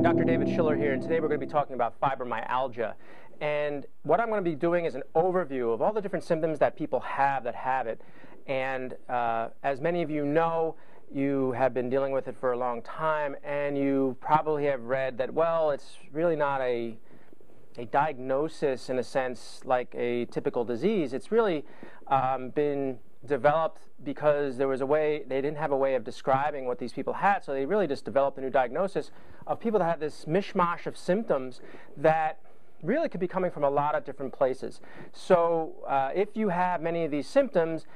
Dr. David Schiller here, and today we're going to be talking about fibromyalgia. And what I'm going to be doing is an overview of all the different symptoms that people have that have it. And as many of you know, you have been dealing with it for a long time, and you probably have read that, well, it's really not a diagnosis in a sense like a typical disease. It's really been developed because there was a way, they didn't have a way of describing what these people had, so they really just developed a new diagnosis of people that had this mishmash of symptoms that really could be coming from a lot of different places. So if you have many of these symptoms,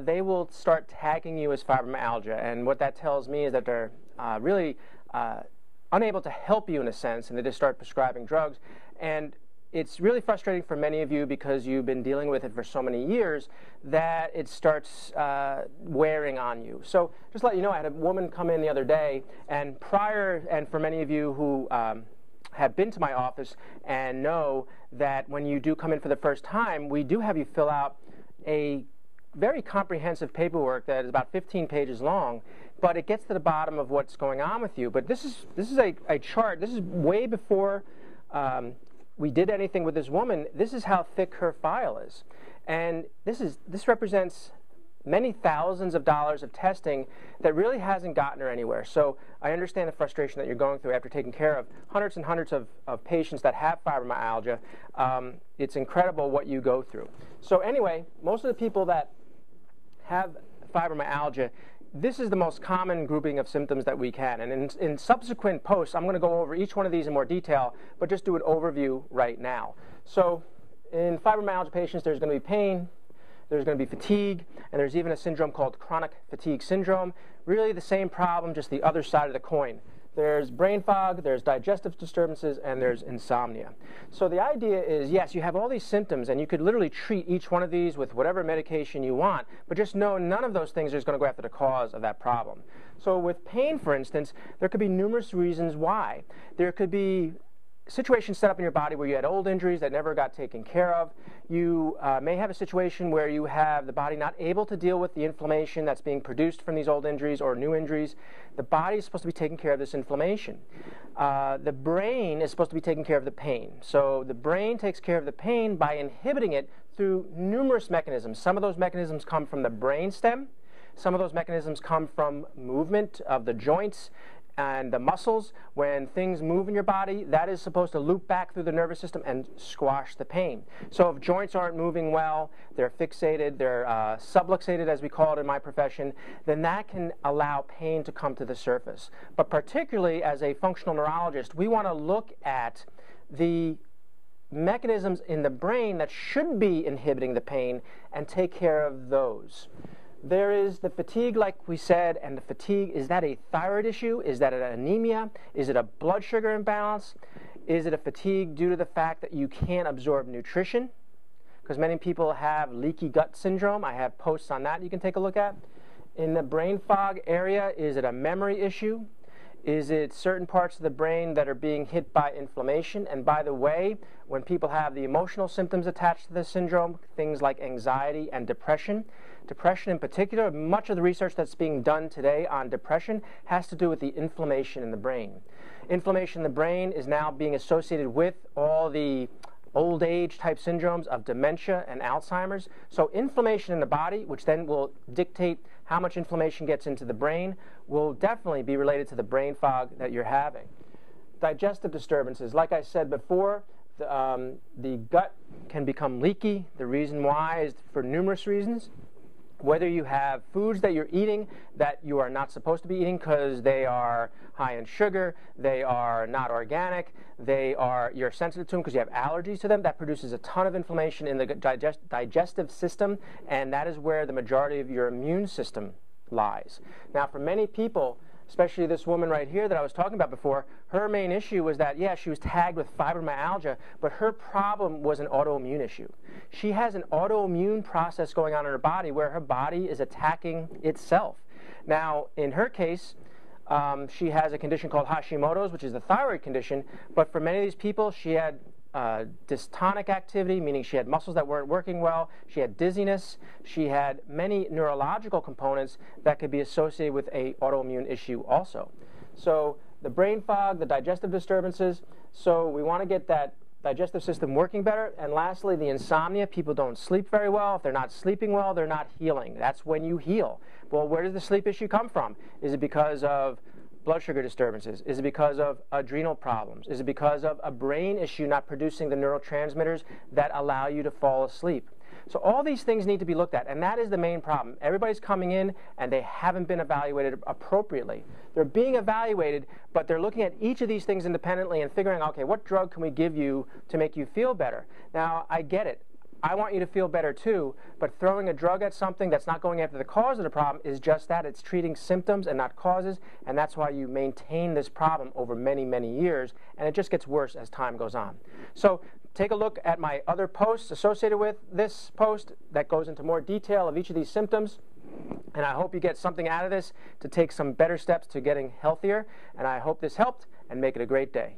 they will start tagging you as fibromyalgia, and what that tells me is that they're really unable to help you in a sense, and they just start prescribing drugs. And it's really frustrating for many of you because you've been dealing with it for so many years that it starts wearing on you. So just to let you know, I had a woman come in the other day, and for many of you who have been to my office and know that when you do come in for the first time, we do have you fill out a very comprehensive paperwork that is about 15 pages long, but it gets to the bottom of what's going on with you. But this is a chart. This is way before we did anything with this woman. This is how thick her file is, and this represents many thousands of dollars of testing that really hasn't gotten her anywhere. So I understand the frustration that you're going through after taking care of hundreds and hundreds of patients that have fibromyalgia. It's incredible what you go through. So anyway, most of the people that have fibromyalgia, this is the most common grouping of symptoms that we can. And in subsequent posts, I'm going to go over each one of these in more detail, but just do an overview right now. So in fibromyalgia patients, there's going to be pain, there's going to be fatigue, and there's even a syndrome called chronic fatigue syndrome. Really the same problem, just the other side of the coin. There's brain fog, there's digestive disturbances, and there's insomnia. So the idea is, yes, you have all these symptoms, and you could literally treat each one of these with whatever medication you want, but just know none of those things is going to go after the cause of that problem. So with pain, for instance, there could be numerous reasons why. There could be situations set up in your body where you had old injuries that never got taken care of. You may have a situation where you have the body not able to deal with the inflammation that's being produced from these old injuries or new injuries. The body is supposed to be taking care of this inflammation. The brain is supposed to be taking care of the pain. So the brain takes care of the pain by inhibiting it through numerous mechanisms. Some of those mechanisms come from the brain stem. Some of those mechanisms come from movement of the joints and the muscles. When things move in your body, that is supposed to loop back through the nervous system and squash the pain. So if joints aren't moving well, they're fixated, they're subluxated as we call it in my profession, then that can allow pain to come to the surface. But particularly as a functional neurologist, we want to look at the mechanisms in the brain that should be inhibiting the pain and take care of those. There is the fatigue, like we said, and the fatigue, is that a thyroid issue? Is that an anemia? Is it a blood sugar imbalance? Is it a fatigue due to the fact that you can't absorb nutrition? Because many people have leaky gut syndrome. I have posts on that you can take a look at. In the brain fog area, is it a memory issue? Is it certain parts of the brain that are being hit by inflammation? And by the way, when people have the emotional symptoms attached to this syndrome, things like anxiety and depression in particular, much of the research that's being done today on depression has to do with the inflammation in the brain. Inflammation in the brain is now being associated with all the old age type syndromes of dementia and Alzheimer's. So inflammation in the body, which then will dictate how much inflammation gets into the brain, will definitely be related to the brain fog that you're having. Digestive disturbances, like I said before, the gut can become leaky. The reason why is for numerous reasons. Whether you have foods that you're eating that you are not supposed to be eating because they are high in sugar, they are not organic, you're sensitive to them because you have allergies to them, that produces a ton of inflammation in the digestive system, and that is where the majority of your immune system lies. Now, for many people, especially this woman right here that I was talking about before, her main issue was that, yeah, she was tagged with fibromyalgia, but her problem was an autoimmune issue. She has an autoimmune process going on in her body where her body is attacking itself. Now, in her case, she has a condition called Hashimoto's, which is a thyroid condition, but for many of these people, she had dystonic activity, meaning she had muscles that weren't working well, she had dizziness, she had many neurological components that could be associated with an autoimmune issue also. So the brain fog, the digestive disturbances. So we want to get that digestive system working better. And lastly, the insomnia. People don't sleep very well. If they're not sleeping well, they're not healing. That's when you heal. Well, where does the sleep issue come from? Is it because of blood sugar disturbances? Is it because of adrenal problems? Is it because of a brain issue not producing the neurotransmitters that allow you to fall asleep? So all these things need to be looked at, and that is the main problem. Everybody's coming in and they haven't been evaluated appropriately. They're being evaluated, but they're looking at each of these things independently and figuring, okay, what drug can we give you to make you feel better? Now, I get it. I want you to feel better too, but throwing a drug at something that's not going after the cause of the problem is just that. It's treating symptoms and not causes, and that's why you maintain this problem over many, many years, and it just gets worse as time goes on. So take a look at my other posts associated with this post that goes into more detail of each of these symptoms. And I hope you get something out of this to take some better steps to getting healthier, and I hope this helped, and make it a great day.